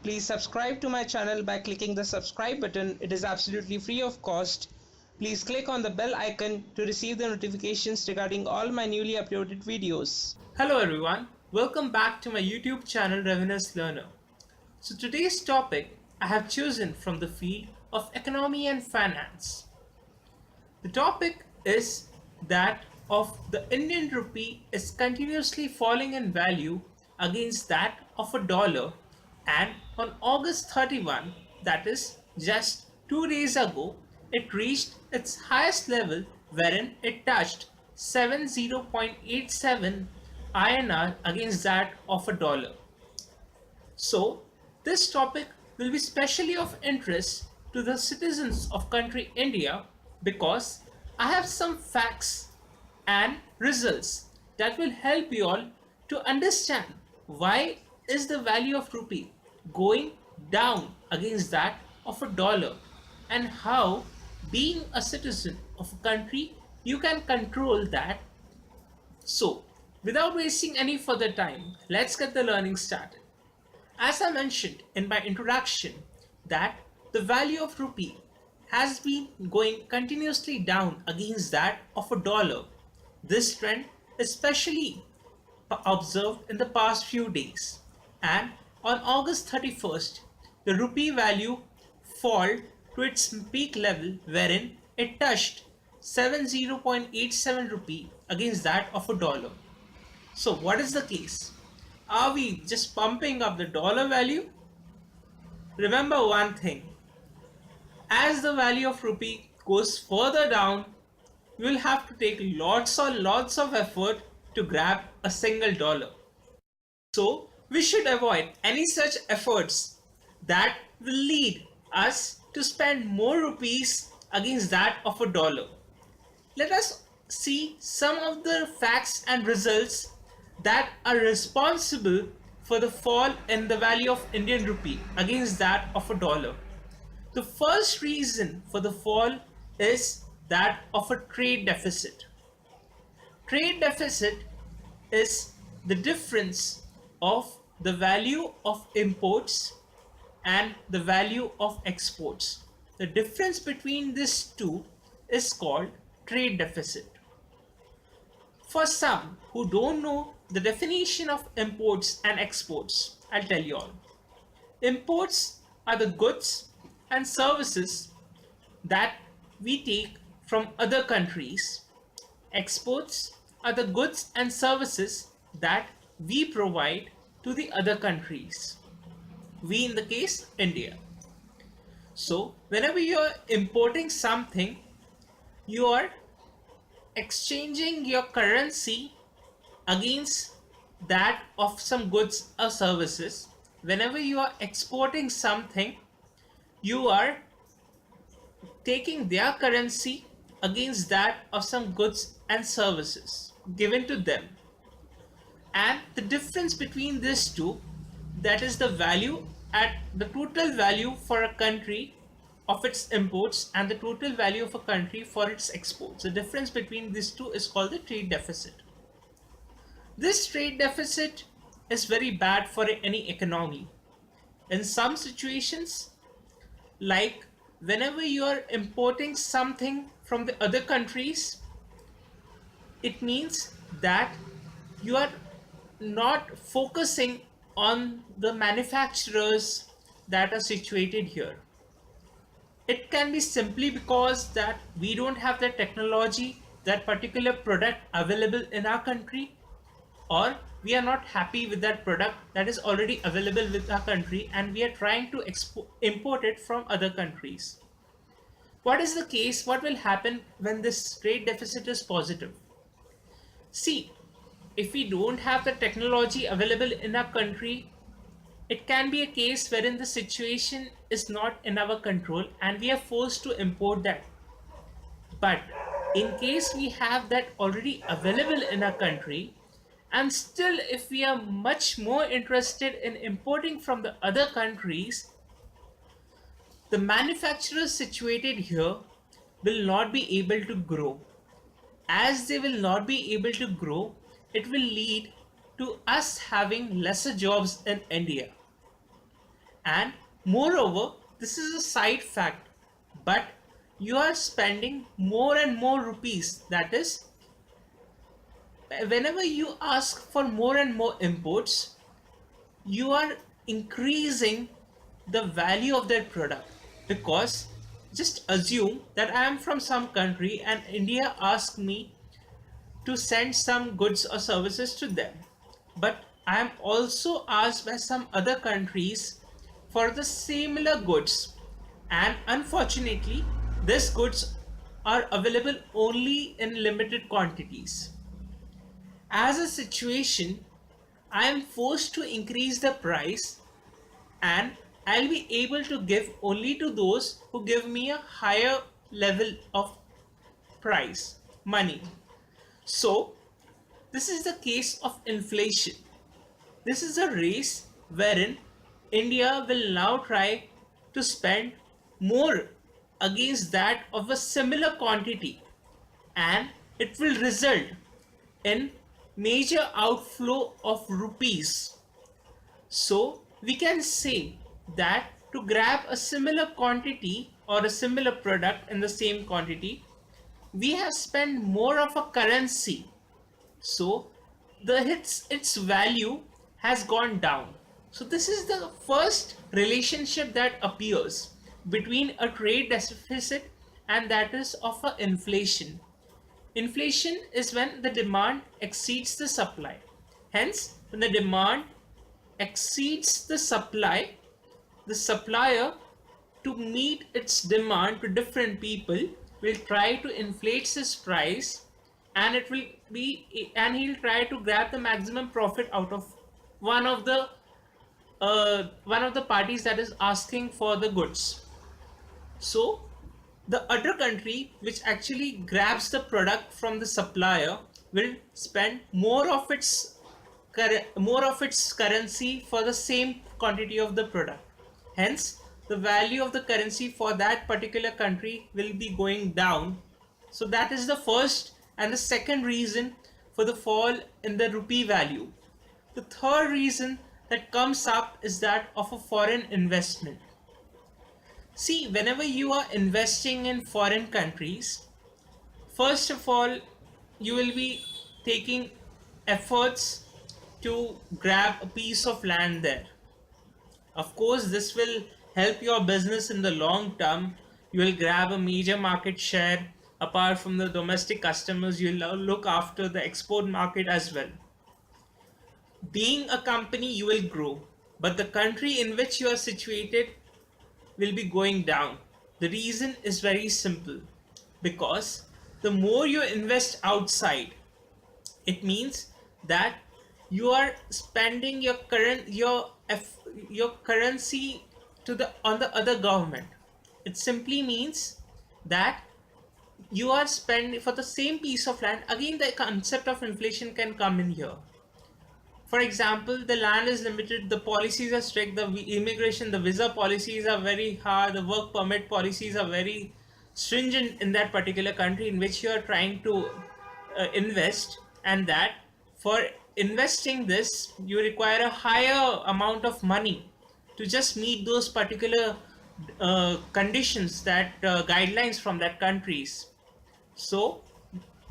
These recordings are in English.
Please subscribe to my channel by clicking the subscribe button. It is absolutely free of cost. Please click on the bell icon to receive the notifications regarding all my newly uploaded videos. Hello everyone, welcome back to my YouTube channel Ravenous Learner. So today's topic I have chosen from the field of economy and finance. The topic is that of the Indian rupee is continuously falling in value against that of a dollar, and on August 31, that is just 2 days ago, it reached its highest level wherein it touched 70.87 INR against that of a dollar. So, this topic will be specially of interest to the citizens of country India because I have some facts and results that will help you all to understand why is the value of rupee going down against that of a dollar, and how being a citizen of a country you can control that. So, without wasting any further time, let's get the learning started. As I mentioned in my introduction, that the value of rupee has been going continuously down against that of a dollar. This trend is especially observed in the past few days, and on August 31st, the rupee value fall to its peak level wherein it touched 70.87 rupee against that of a dollar. So what is the case? Are we just pumping up the dollar value? Remember one thing, as the value of rupee goes further down, you will have to take lots and lots of effort to grab a single dollar. So we should avoid any such efforts that will lead us to spend more rupees against that of a dollar. Let us see some of the facts and results that are responsible for the fall in the value of Indian rupee against that of a dollar. The first reason for the fall is that of a trade deficit. Trade deficit is the difference of the value of imports and the value of exports. The difference between these two is called trade deficit. For some who don't know the definition of imports and exports, I'll tell you all. Imports are the goods and services that we take from other countries. Exports are the goods and services that we provide to the other countries. We, in the case, India. So, whenever you are importing something, you are exchanging your currency against that of some goods or services. Whenever you are exporting something, you are taking their currency against that of some goods and services given to them. And the difference between these two, that is the value at the total value for a country of its imports and the total value of a country for its exports. The difference between these two is called the trade deficit. This trade deficit is very bad for any economy. In some situations, like whenever you are importing something from the other countries, it means that you are not focusing on the manufacturers that are situated here. It can be simply because that we don't have the technology, that particular product available in our country, or we are not happy with that product that is already available with our country and we are trying to import it from other countries. What is the case? What will happen when this trade deficit is positive? See, if we don't have the technology available in our country, it can be a case wherein the situation is not in our control and we are forced to import that. But in case we have that already available in our country, and still if we are much more interested in importing from the other countries, the manufacturers situated here will not be able to grow. As they will not be able to grow, it will lead to us having lesser jobs in India. And moreover, this is a side fact, but you are spending more and more rupees. That is, whenever you ask for more and more imports, you are increasing the value of their product. Because just assume that I am from some country and India asks me to send some goods or services to them, but I am also asked by some other countries for the similar goods, and unfortunately these goods are available only in limited quantities. As a situation, I am forced to increase the price, and I'll be able to give only to those who give me a higher level of price, money. So, this is the case of inflation. This is a race wherein India will now try to spend more against that of a similar quantity, and it will result in major outflow of rupees. So we can say that to grab a similar quantity or a similar product in the same quantity, we have spent more of a currency. So its value has gone down. So this is the first relationship that appears between a trade deficit, and that is of a inflation. Inflation is when the demand exceeds the supply. Hence, when the demand exceeds the supply, the supplier, to meet its demand to different people, will try to inflate his price, and he'll try to grab the maximum profit out of one of the parties that is asking for the goods. So the other country which actually grabs the product from the supplier will spend more of its currency for the same quantity of the product. Hence, the value of the currency for that particular country will be going down. So that is the first and the second reason for the fall in the rupee value. The third reason that comes up is that of a foreign investment. See, whenever you are investing in foreign countries, first of all, you will be taking efforts to grab a piece of land there. Of course, this will help your business in the long term. You will grab a major market share. Apart from the domestic customers, you'll look after the export market as well. Being a company, you will grow, but the country in which you are situated will be going down. The reason is very simple, because the more you invest outside, it means that you are spending your currency to the on the other government. It simply means that you are spending for the same piece of land. Again, the concept of inflation can come in here. For example, the land is limited, the policies are strict, the immigration, the visa policies are very hard, the work permit policies are very stringent in that particular country in which you are trying to invest, and that for investing this, you require a higher amount of money to just meet those particular conditions, that guidelines from that countries. So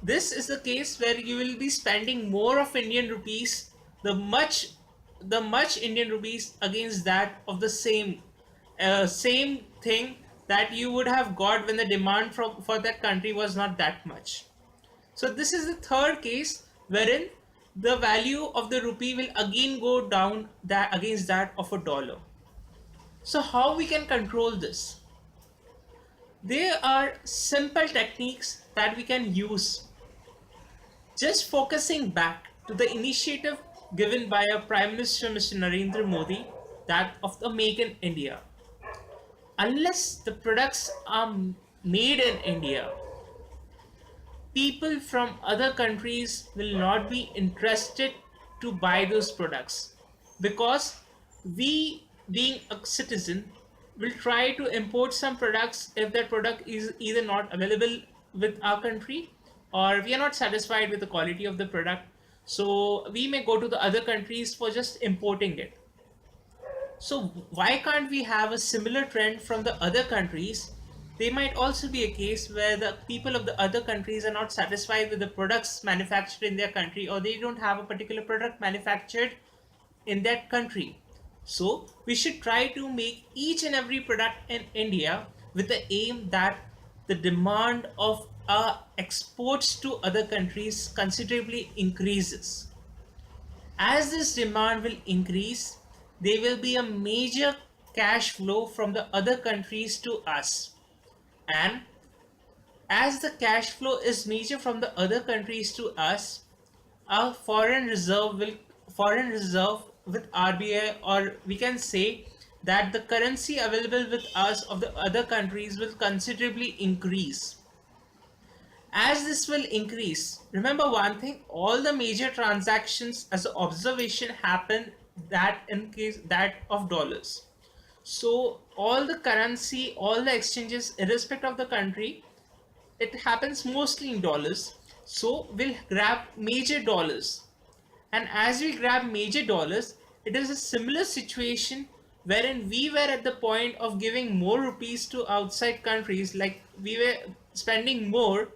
this is the case where you will be spending more of Indian rupees, the much Indian rupees against that of the same thing that you would have got when the demand for that country was not that much. So this is the third case wherein the value of the rupee will again go down that against that of a dollar. So how we can control this? There are simple techniques that we can use. Just focusing back to the initiative given by our Prime Minister Mr. Narendra Modi, that of the Make in India. Unless the products are made in India, people from other countries will not be interested to buy those products, because we, being a citizen, will try to import some products if that product is either not available with our country, or we are not satisfied with the quality of the product, so we may go to the other countries for just importing it. So why can't we have a similar trend from the other countries? There might also be a case where the people of the other countries are not satisfied with the products manufactured in their country, or they don't have a particular product manufactured in that country. So we should try to make each and every product in India with the aim that the demand of our exports to other countries considerably increases. As this demand will increase, there will be a major cash flow from the other countries to us. And as the cash flow is major from the other countries to us, our foreign reserve with RBI, or we can say that the currency available with us of the other countries will considerably increase. As this will increase, remember one thing, all the major transactions as an observation happen that in case that of dollars. So all the currency, all the exchanges, irrespective of the country, it happens mostly in dollars. So we'll grab major dollars, and as we grab major dollars, it is a similar situation wherein we were at the point of giving more rupees to outside countries, like we were spending more,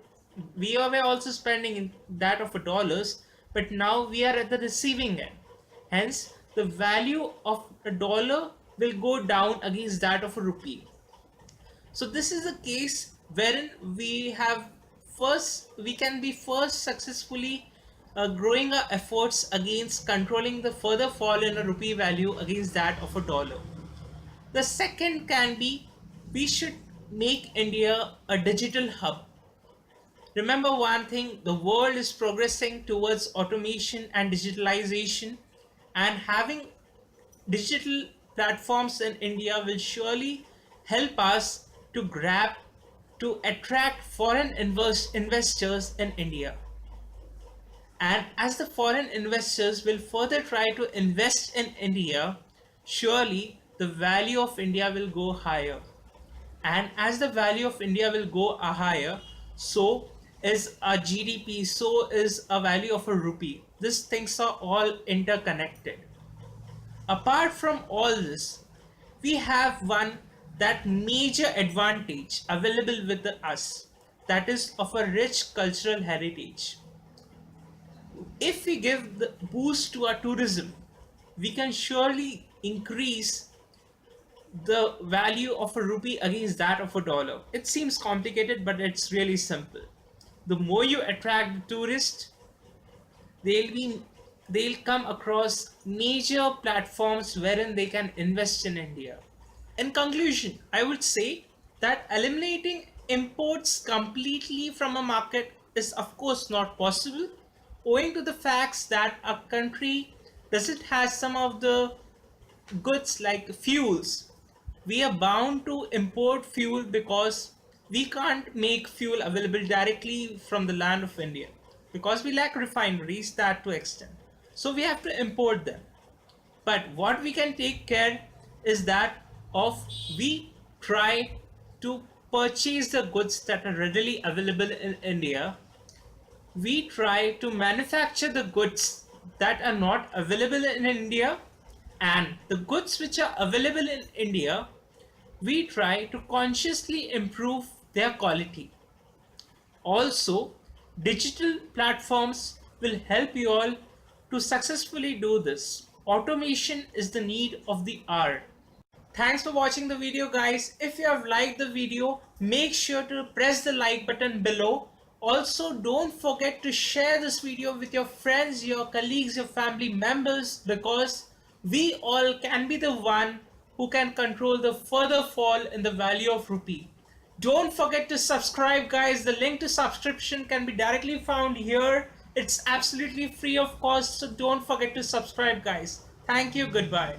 we were also spending in that of a dollars, but now we are at the receiving end. Hence, the value of a dollar will go down against that of a rupee. So this is a case wherein we can be first successfully growing our efforts against controlling the further fall in a rupee value against that of a dollar. The second can be, we should make India a digital hub. Remember one thing, the world is progressing towards automation and digitalization, and having digital platforms in India will surely help us to attract foreign investors in India. And as the foreign investors will further try to invest in India, surely the value of India will go higher. And as the value of India will go higher, so is a GDP, so is a value of a rupee. These things are all interconnected. Apart from all this, we have one that major advantage available with us, that is of a rich cultural heritage. If we give the boost to our tourism, we can surely increase the value of a rupee against that of a dollar. It seems complicated, but it's really simple. The more you attract the tourists, they'll be they'll come across major platforms wherein they can invest in India. In conclusion, I would say that eliminating imports completely from a market is of course not possible, owing to the facts that a country doesn't have some of the goods like fuels. We are bound to import fuel because we can't make fuel available directly from the land of India because we lack refineries that to extent. So we have to import them. But what we can take care is that of we try to purchase the goods that are readily available in India. We try to manufacture the goods that are not available in India, and the goods which are available in India, we try to consciously improve their quality. Also, digital platforms will help you all to successfully do this. Automation is the need of the hour. Thanks for watching the video, guys. If you have liked the video, make sure to press the like button below. Also, don't forget to share this video with your friends, your colleagues, your family members, because we all can be the one who can control the further fall in the value of rupee. Don't forget to subscribe, guys. The link to subscription can be directly found here. It's absolutely free of cost, so don't forget to subscribe, guys. Thank you. Goodbye.